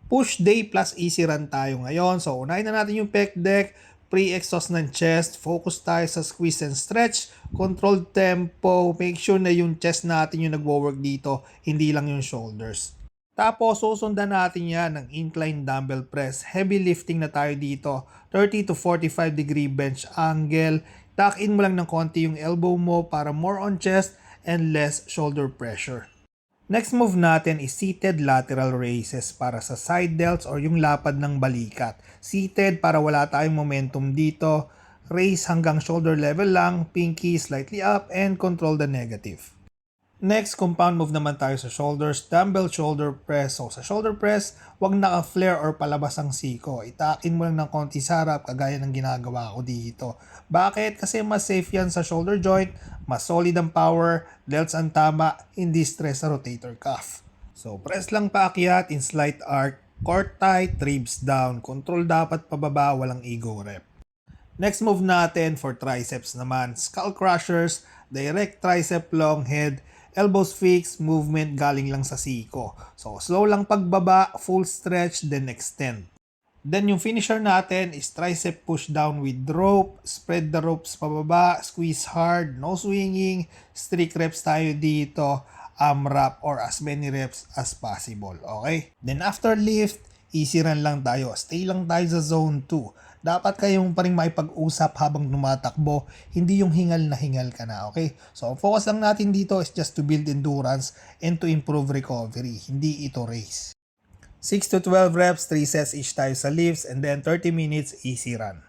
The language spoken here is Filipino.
Push day plus easy run tayo ngayon. So, unahin na natin yung pec deck, pre-exhaust ng chest, focus tayo sa squeeze and stretch, controlled tempo, make sure na yung chest natin yung nagwo-work dito, hindi lang yung shoulders. Tapos, susundan natin yan ng incline dumbbell press. Heavy lifting na tayo dito. 30 to 45 degree bench angle. Tuck in mo lang ng konti yung elbow mo para more on chest and less shoulder pressure. Next move natin is seated lateral raises para sa side delts or yung lapad ng balikat. Seated para wala tayong momentum dito. Raise hanggang shoulder level lang, pinky slightly up, and control the negative. Next, compound move naman tayo sa shoulders, dumbbell shoulder press. So sa shoulder press, wag naka-flare or palabas ang siko. Itakin mo lang ng konti sa harap kagaya ng ginagawa ko dito. Bakit? Kasi mas safe yan sa shoulder joint, mas solid ang power, delts ang tama, hindi stress sa rotator cuff. So press lang paakyat in slight arc, core tight, ribs down. Control dapat pababa, walang ego rep. Next move natin for triceps naman, skull crushers, direct tricep long head, elbows fixed, movement galing lang sa siko. So slow lang pagbaba, full stretch, then extend. Then yung finisher natin is tricep push down with rope, spread the ropes pababa, squeeze hard, no swinging, strict reps tayo dito, AMRAP or as many reps as possible, okay? Then after lift, easy run lang tayo, stay lang tayo sa zone 2. Dapat kayong pa rin maipag-usap habang tumatakbo, hindi yung hingal na hingal ka na, okay? So, focus lang natin dito is just to build endurance and to improve recovery, hindi ito race. 6 to 12 reps, 3 sets each tayo sa lifts, and then 30 minutes easy run.